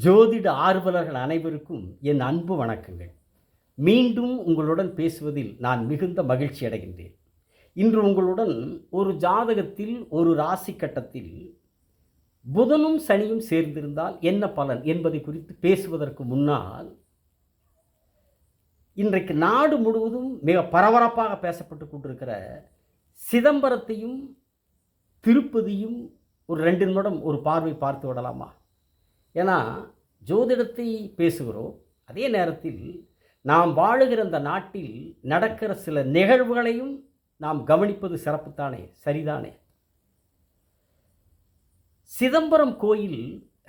ஜோதிட ஆர்வலர்கள் அனைவருக்கும் என் அன்பு வணக்கங்கள். மீண்டும் உங்களுடன் பேசுவதில் நான் மிகுந்த மகிழ்ச்சி அடைகின்றேன். இன்று உங்களுடன் ஒரு ஜாதகத்தில் ஒரு ராசி கட்டத்தில் புதனும் சனியும் சேர்ந்திருந்தால் என்ன பலன் என்பதை குறித்து பேசுவதற்கு முன்னால், இன்றைக்கு நாடு முழுவதும் மிக பரபரப்பாக பேசப்பட்டு கொண்டிருக்கிற சிதம்பரத்தையும் திருப்பதியும் ஒரு 2 நிமிடம் ஒரு பார்வை பார்த்து விடலாமா? ஏன்னா ஜோதிடத்தை பேசுகிறோம், அதே நேரத்தில் நாம் வாழுகிற அந்த நாட்டில் நடக்கிற சில நிகழ்வுகளையும் நாம் கவனிப்பது சிறப்புத்தானே, சரிதானே? சிதம்பரம் கோயில்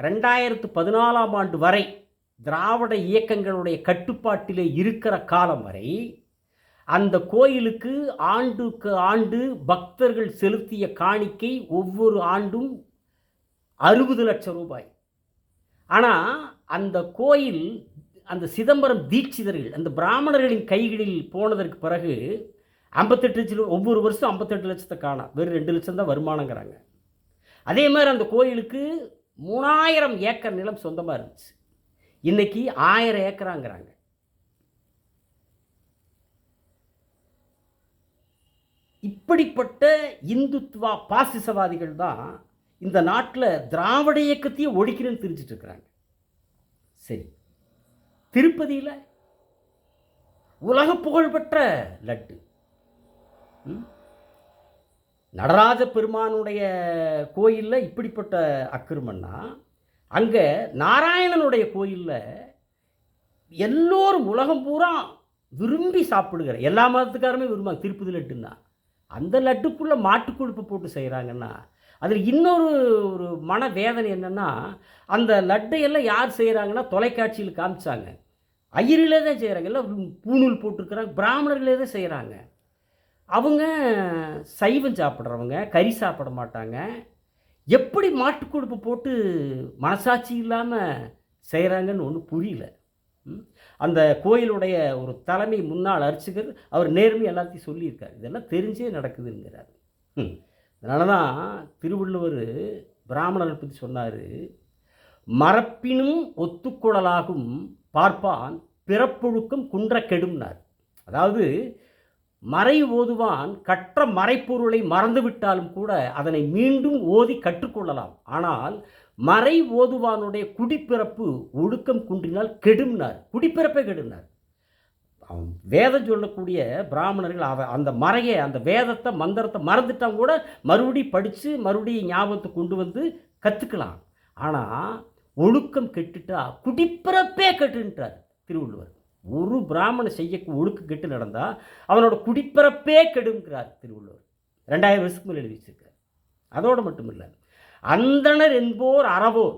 2014ஆம் ஆண்டு வரை திராவிட இயக்கங்களுடைய கட்டுப்பாட்டிலே இருக்கிற காலம் வரை அந்த கோயிலுக்கு ஆண்டுக்கு ஆண்டு பக்தர்கள் செலுத்திய காணிக்கை ஒவ்வொரு ஆண்டும் 60 லட்சம் ரூபாய். ஆனால் அந்த கோயில், அந்த சிதம்பரம் தீட்சிதர்கள், அந்த பிராமணர்களின் கைகளில் போனதற்கு பிறகு 58 லட்சம், ஒவ்வொரு வருஷம் 58 லட்சத்தை காணாம், வெறும் 2 லட்சம் தான் வருமானங்கிறாங்க. அதே மாதிரி அந்த கோயிலுக்கு 3000 ஏக்கர் நிலம் சொந்தமாக இருந்துச்சு, இன்னைக்கு 1000 ஏக்கராங்கிறாங்க. இப்படிப்பட்ட இந்துத்துவா பாசிசவாதிகள் தான் இந்த நாட்டில் திராவிட இயக்கத்தையே ஒழிக்கிறேன்னு தெரிஞ்சிட்டு இருக்கிறாங்க. சரி, திருப்பதியில் உலக புகழ்பெற்ற லட்டு, நடராஜ பெருமானுடைய கோயிலில் இப்படிப்பட்ட அக்கிரமன்னா, அங்கே நாராயணனுடைய கோயிலில் எல்லோரும் உலகம் பூரா விரும்பி சாப்பிடுகிற எல்லா மதத்துக்காருமே விரும்பாங்க திருப்பதி லட்டுன்னா. அந்த லட்டுக்குள்ளே மாட்டுக்கொழுப்பு போட்டு செய்கிறாங்கன்னா, அதில் இன்னொரு ஒரு மன வேதனை என்னென்னா, அந்த லட்டையெல்லாம் யார் செய்கிறாங்கன்னா தொலைக்காட்சியில் காமிச்சாங்க, ஐயரிலே தான் செய்கிறாங்க, எல்லாம் பூணூல் போட்டிருக்கிறாங்க, பிராமணர்களே தான் செய்கிறாங்க. அவங்க சைவம் சாப்பிட்றவங்க, கறி சாப்பிட மாட்டாங்க. எப்படி மாட்டுக்கொழுப்பு போட்டு மனசாட்சி இல்லாமல் செய்கிறாங்கன்னு ஒன்றும் புரியல. அந்த கோயிலுடைய ஒரு தலைமை முன்னாள் அர்ச்சகர் அவர் நேர்மை எல்லாத்தையும் சொல்லியிருக்கார், இதெல்லாம் தெரிஞ்சே நடக்குதுங்கிறார். அதனால தான் திருவள்ளுவர் பிராமணரை பற்றி சொன்னார், மரப்பினும் ஒத்துக்குழலாகும் பார்ப்பான் பிறப்பொழுக்கம் குன்ற கெடும்னார். அதாவது மறை ஓதுவான் கற்ற மறைப்பொருளை மறந்துவிட்டாலும் கூட அதனை மீண்டும் ஓதி கற்றுக்கொள்ளலாம், ஆனால் மறை ஓதுவானுடைய குடிப்பிறப்பு ஒழுக்கம் குன்றினால் கெடும்னார். குடிப்பிறப்பே கெடும்னார். அவன் வேதம் சொல்லக்கூடிய பிராமணர்கள் அந்த மறையை, அந்த வேதத்தை மந்திரத்தை மறந்துட்டான் கூட மறுபடியும் படித்து மறுபடியும் ஞாபகத்தை கொண்டு வந்து கற்றுக்கலாம். ஆனால் ஒழுக்கம் கெட்டுட்டா குடிப்பிறப்பே கெட்டுன்றார் திருவள்ளுவர். ஒரு பிராமணன் செய்ய ஒழுக்கு கெட்டு நடந்தால் அவனோட குடிப்பிறப்பே கெடுங்கிறார் திருவள்ளுவர். 2000 வருஷத்துக்கு மேலே எழுதி வச்சிருக்கார். அதோடு மட்டும் இல்லை, அந்தணர் என்போர் அறவோர்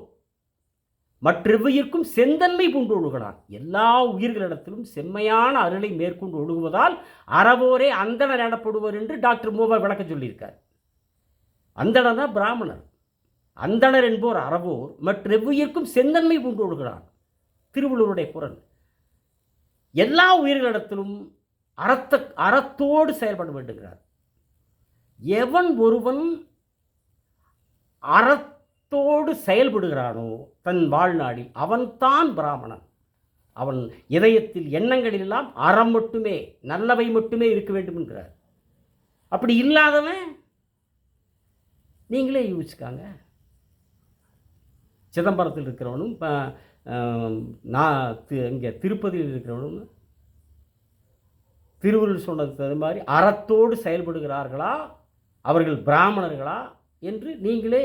மற்றெவ்வுயிர்க்கும் செந்தன்மை பூண்டு ஒழுகலாம். எல்லா உயிர்களிடத்திலும் செம்மையான அருளை மேற்கொண்டு ஒழுகுவதால் அறவோரே அந்தணர் எனப்படுவர் என்று டாக்டர் மூவா விளக்கம் சொல்லியிருக்கார். அந்தணர் தான் பிராமணர். அந்தணர் என்போர் அறவோர் மற்றெவ்வுயிர்க்கும் செந்தன்மை பூண்டு ஒழுகலாம், திருவள்ளுவருடைய குரல். எல்லா உயிர்களிடத்திலும் அறத்தோடு செயல்பட வேண்டுகிறார். எவன் ஒருவன் அறத்தோடு செயல்படுகிறானோ தன் வாழ்நாளில் அவன்தான் பிராமணன். அவன் இதயத்தில் எண்ணங்களிலெல்லாம் அறம் மட்டுமே, நல்லவை மட்டுமே இருக்க வேண்டும் என்கிறார். அப்படி இல்லாதவன் நீங்களே யோசிச்சுக்காங்க. சிதம்பரத்தில் இருக்கிறவனும் இங்கே திருப்பதியில் இருக்கிறவனும் திருவள்ளுவர் சொன்னது அது மாதிரி அறத்தோடு செயல்படுகிறார்களா, அவர்கள் பிராமணர்களா என்று நீங்களே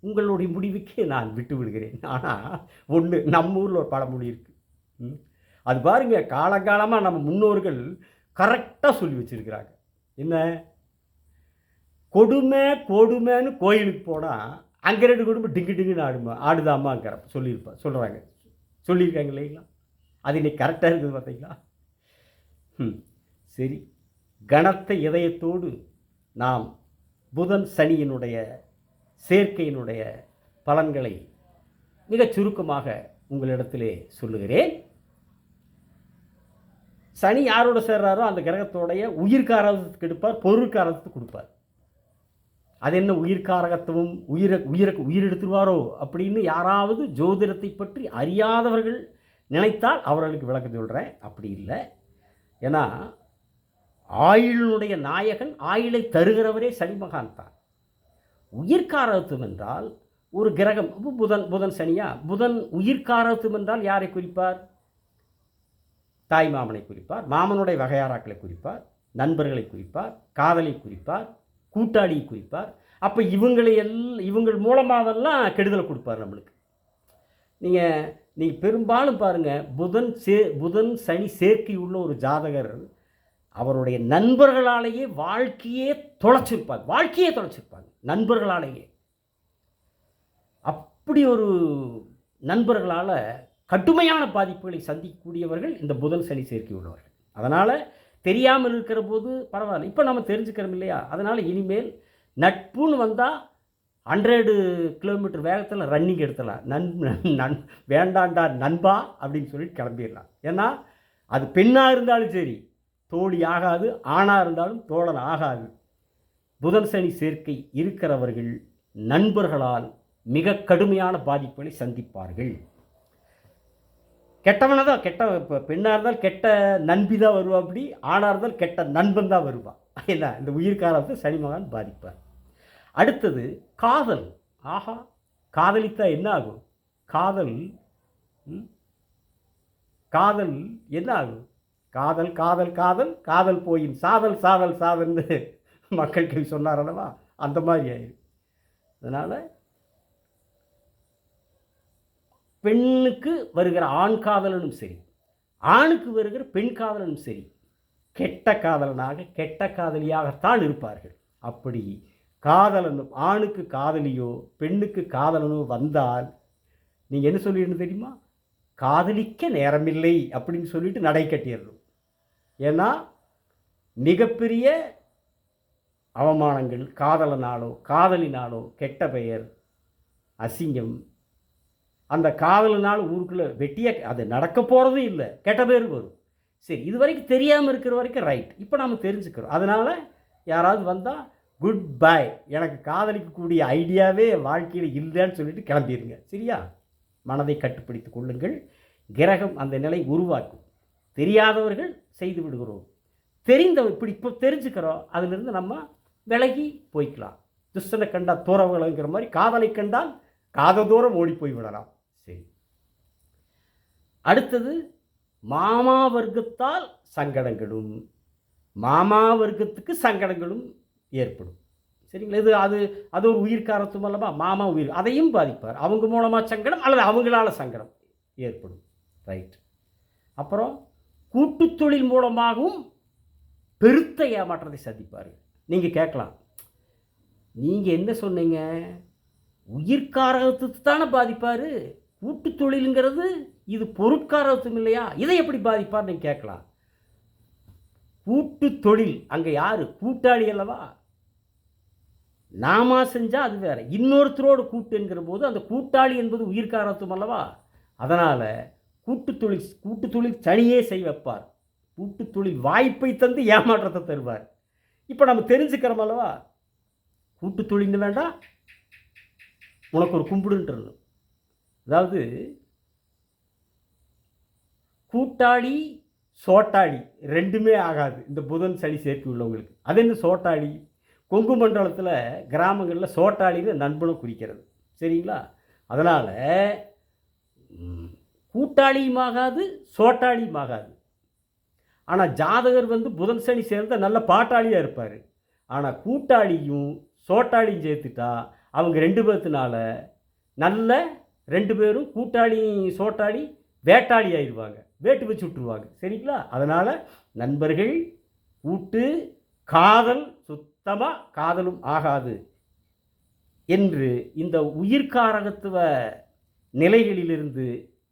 உங்களுடைய முடிவுக்கு நான் விட்டு விடுகிறேன். ஆனால் ஒன்று, நம்ம ஊரில் ஒரு பழமொழி இருக்குது, அது பாருங்கள், காலங்காலமாக நம்ம முன்னோர்கள் கரெக்டாக சொல்லி வச்சுருக்கிறாங்க. என்ன, கொடுமை கொடுமைன்னு கோயிலுக்கு போனால் அங்கே 2 குடும்பம் டிங்கு டிங்குன்னு ஆடுதாமாங்கிற சொல்லியிருக்காங்க இல்லைங்களா? அது இன்னைக்கு கரெக்டாக இருக்குது பார்த்தீங்களா? சரி, கனத்த இதயத்தோடு நாம் புதன் சனியினுடைய சேர்க்கையினுடைய பலன்களை மிகச் சுருக்கமாக உங்களிடத்திலே சொல்லுகிறேன். சனி யாரோட சேர்றாரோ அந்த கிரகத்தோடைய உயிர்காரத்துக்கு எடுப்பார், பொருட்காரத்துக்கு கொடுப்பார். அது என்ன உயிர்காரகத்துவம், உயிர் எடுத்துருவாரோ அப்படின்னு யாராவது ஜோதிடத்தை பற்றி அறியாதவர்கள் நினைத்தால் அவர்களுக்கு விளக்கம் சொல்கிறேன். அப்படி இல்லை. ஏன்னா ஆயுளுடைய நாயகன், ஆயுளை தருகிறவரே சனி மகான் தான். உயிர்காரகத்துவம் என்றால் ஒரு கிரகம், புதன் சனியா, புதன் உயிர்காரகத்துவம் என்றால் யாரை குறிப்பார்? தாய் மாமனை குறிப்பார், மாமனுடைய வகையாராக்களை குறிப்பார், நண்பர்களை குறிப்பார், காதலை குறிப்பார், கூட்டாளியை குறிப்பார். அப்போ இவங்கள் மூலமாகலாம் கெடுதலை கொடுப்பார் நம்மளுக்கு. நீங்கள் பெரும்பாலும் பாருங்கள், புதன் சனி சேர்க்கை உள்ள ஒரு ஜாதகர் அவருடைய நண்பர்களாலேயே வாழ்க்கையே தொலைச்சிருப்பாங்க நண்பர்களாலேயே. அப்படி ஒரு நண்பர்களால் கடுமையான பாதிப்புகளை சந்திக்கக்கூடியவர்கள் இந்த புதன் சனி சேர்க்கை உள்ளவர்கள். அதனால் தெரியாமல் இருக்கிற போது பரவாயில்ல, இப்போ நம்ம தெரிஞ்சுக்கிறோம் இல்லையா? அதனால் இனிமேல் நட்புன்னு வந்தால் 100 கிலோமீட்டர் வேகத்தில் ரன்னிங் எடுத்துடலாம். வேண்டாண்டா நண்பா அப்படின்னு சொல்லிட்டு கிளம்பிடலாம். ஏன்னா அது பெண்ணாக இருந்தாலும் சரி தோழி ஆகாது, ஆணாக இருந்தாலும் தோழன் ஆகாது. புதன் சனி சேர்க்கை இருக்கிறவர்கள் நண்பர்களால் மிக கடுமையான பாதிப்புகளை சந்திப்பார்கள். கெட்டவனை தான் இப்போ பெண்ணாக இருந்தால் கெட்ட நண்பி தான் வருவா, அப்படி ஆணாக இருந்தால் கெட்ட நண்பன் தான் வருவான். என்ன இந்த உயிர்காலத்தை சனி மகான் பாதிப்பார். அடுத்தது காதல். ஆஹா, காதலித்தா என்ன ஆகும்? காதல் என்ன ஆகும்? காதல் காதல் காதல் காதல் போயின் சாதல் சாதல் சாதல்னு மக்களுக்கு சொன்னார் அல்லவா, அந்த மாதிரி ஆயிடும். அதனால் பெண்ணுக்கு வருகிற ஆண் காதலனும் சரி, ஆணுக்கு வருகிற பெண் காதலனும் சரி, கெட்ட காதலனாக கெட்ட காதலியாகத்தான் இருப்பார்கள். அப்படி காதலனும் ஆணுக்கு காதலியோ பெண்ணுக்கு காதலனோ வந்தால் நீங்கள் என்ன சொல்லிடணும் தெரியுமா? காதலிக்க நேரமில்லை அப்படின்னு சொல்லிட்டு நடை கட்டிடணும். ஏன்னா மிகப்பெரிய அவமானங்கள் காதலனாலோ காதலினாலோ, கெட்ட பெயர், அசிங்கம், அந்த காதலினால் ஊருக்குள்ளே வெட்டிய அது நடக்க போகிறதும் இல்லை, கெட்ட பேர் வரும். சரி, இது வரைக்கும் தெரியாமல் இருக்கிற வரைக்கும் ரைட். இப்போ நாம் தெரிஞ்சுக்கிறோம். அதனால் யாராவது வந்தால் குட் பை, எனக்கு காதலிக்கக்கூடிய ஐடியாவே வாழ்க்கையில் இல்லைன்னு சொல்லிட்டு கிளம்பிடுங்க. சரியா? மனதை கட்டுப்படுத்தி கொள்ளுங்கள். கிரகம் அந்த நிலை உருவாக்கும். தெரியாதவர்கள் செய்து விடுகிறோம், இப்படி இப்போ தெரிஞ்சுக்கிறோம், அதிலிருந்து நம்ம விலகி போய்க்கலாம். துஷ்டனை கண்டால் தூரம் விலகுங்கிற மாதிரி காதலை கண்டால் காத தூரம் ஓடி போய் விடலாம். சரி, அடுத்தது மாமா வர்க்கத்தால் சங்கடங்களும், மாமா வர்க்கத்துக்கு சங்கடங்களும் ஏற்படும். சரிங்களா? அது ஒரு உயிர்காரத்துவம் அல்லவா? மாமா உயிர், அதையும் பாதிப்பார். அவங்க மூலமாக சங்கடம் அல்லது அவங்களால சங்கடம் ஏற்படும். ரைட். அப்புறம் கூட்டு தொழில் மூலமாகவும் பெருத்த ஏமாற்றத்தை சந்திப்பார்கள். நீங்கள் கேட்கலாம், நீங்கள் என்ன சொன்னீங்க? உயிர்காரகத்துக்கு தானே பாதிப்பார், கூட்டு தொழிலுங்கிறது இது பொருட்காரத்துவம் இல்லையா, இதை எப்படி பாதிப்பார் நீங்கள் கேட்கலாம். கூட்டு தொழில் அங்கே யார்? கூட்டாளி அல்லவா? நாம செஞ்சால் அது வேறு, இன்னொருத்தரோடு கூட்டு என்கிற போது அந்த கூட்டாளி என்பது உயிர்காரத்துவம் அல்லவா? அதனால் கூட்டு தொழில் தனியே செய் வைப்பார். கூட்டு தொழில் வாய்ப்பை தந்து ஏமாற்றத்தை தருவார். இப்போ நம்ம தெரிஞ்சுக்கிறோம் அல்லவா, கூட்டு தொழில்னு வேண்டாம், உனக்கு ஒரு கும்பிடுன்றது. அதாவது கூட்டாளி சோட்டாளி ரெண்டுமே ஆகாது இந்த புதன் சனி சேர்க்கை உள்ளவங்களுக்கு. அது என்ன சோட்டாளி? கொங்கு மண்டலத்தில் கிராமங்களில் சோட்டாளின்னு நண்பனும் குறிக்கிறது. சரிங்களா? அதனால் கூட்டாளியும் ஆகாது சோட்டாளியும் ஆகாது. ஆனால் ஜாதகர் புதன் சனி சேர்ந்த நல்ல பாட்டாளியாக இருப்பார். ஆனால் கூட்டாளியும் சோட்டாளியும் சேர்த்துட்டா அவங்க 2 பேர்த்தினால நல்ல 2 பேரும் கூட்டாளி சோட்டாளி வேட்டாளி ஆயிடுவாங்க, வேட்டு வச்சு விட்டுருவாங்க. சரிங்களா? அதனால் நண்பர்கள், கூட்டு, காதல் சுத்தமாக காதலும் ஆகாது என்று இந்த உயிர்காரகத்துவ நிலைகளிலிருந்து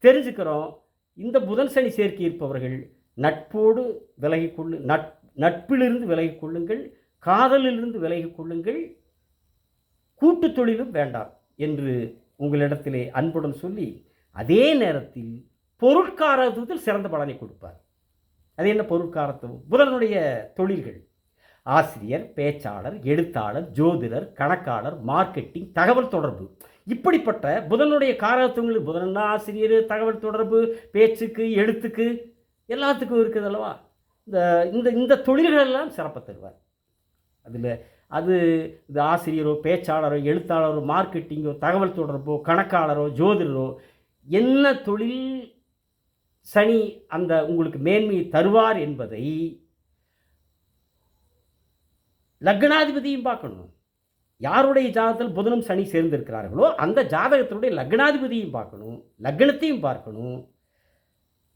தெரிஞ்சுக்கிறோம். இந்த புதன் சனி சேர்க்கை இருப்பவர்கள் நட்போடு விலகிக்கொள்ளு, நட்பிலிருந்து விலகிக்கொள்ளுங்கள், காதலிலிருந்து விலகிக்கொள்ளுங்கள், கூட்டு தொழிலும் வேண்டாம் என்று உங்களிடத்திலே அன்புடன் சொல்லி, அதே நேரத்தில் பொருட்காரத்துவத்தில் சிறந்த பலனை கொடுப்பார். அது என்ன பொருட்காரத்துவம்? புதனுடைய தொழில்கள். ஆசிரியர், பேச்சாளர், எழுத்தாளர், ஜோதிடர், கணக்காளர், மார்க்கெட்டிங், தகவல் தொடர்பு. இப்படிப்பட்ட புதனுடைய காரகத்துவங்கள், புதன் ஆசிரியர், தகவல் தொடர்பு, பேச்சுக்கு, எழுத்துக்கு, எல்லாத்துக்கும் இருக்குது அல்லவா. இந்த இந்த இந்த தொழில்களெல்லாம் சிறப்பாக தருவார். அதில் அது இது ஆசிரியரோ, பேச்சாளரோ, எழுத்தாளரோ, மார்க்கெட்டிங்கோ, தகவல் தொடர்போ, கணக்காளரோ, ஜோதிடரோ, என்ன தொழில் சனி அந்த உங்களுக்கு மேன்மையை தருவார் என்பதை லக்னாதிபதியும் பார்க்கணும். யாருடைய ஜாதகத்தில் புதனும் சனி சேர்ந்திருக்கிறார்களோ அந்த ஜாதகத்தினுடைய லக்னாதிபதியும் பார்க்கணும், லக்னத்தையும் பார்க்கணும்.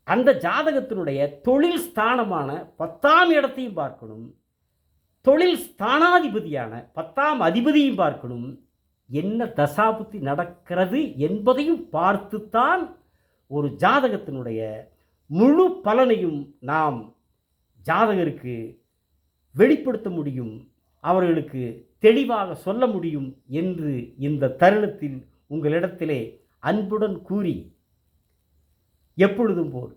அந்த ஜாதகத்தினுடைய தொழில் ஸ்தானமான 10ஆம் இடத்தையும் பார்க்கணும், தொழில் ஸ்தானாதிபதியான 10ஆம் அதிபதியும் பார்க்கணும். என்ன தசாபுத்தி நடக்கிறது என்பதையும் பார்த்துத்தான் ஒரு ஜாதகத்தினுடைய முழு பலனையும் நாம் ஜாதகருக்கு வெளிப்படுத்த முடியும், அவர்களுக்கு தெளிவாக சொல்ல முடியும் என்று இந்த தருணத்தில் உங்களிடத்திலே அன்புடன் கூறி, எப்பொழுதும் போல்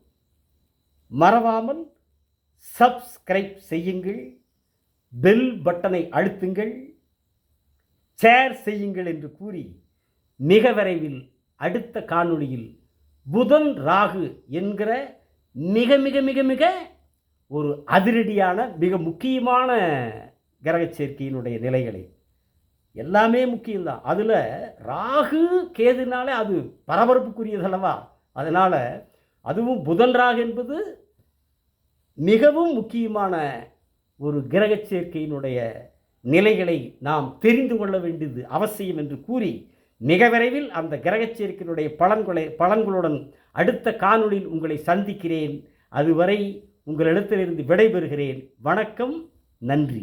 மறவாமல் சப்ஸ்கிரைப் செய்யுங்கள், பெல் பட்டனை அழுத்துங்கள், ஷேர் செய்யுங்கள் என்று கூறி, மிக விரைவில் அடுத்த காணொளியில் புதன் ராகு என்கிற மிக மிக மிக மிக ஒரு அதிரடியான மிக முக்கியமான கிரக சேர்க்கையினுடைய நிலைகளை, எல்லாமே முக்கியம்தான், அதில் ராகு கேதுனாலே அது பரபரப்புக்குரியதல்லவா. அதனால் அதுவும் புதன் ராகு என்பது மிகவும் முக்கியமான ஒரு கிரக சேர்க்கையினுடைய நிலைகளை நாம் தெரிந்து கொள்ள வேண்டியது அவசியம் என்று கூறி, மிக விரைவில் அந்த கிரக சேர்க்கையினுடைய பலன்களுடன் அடுத்த காணொளியில் உங்களை சந்திக்கிறேன். அதுவரை உங்களிடத்திலிருந்து விடைபெறுகிறேன். வணக்கம், நன்றி.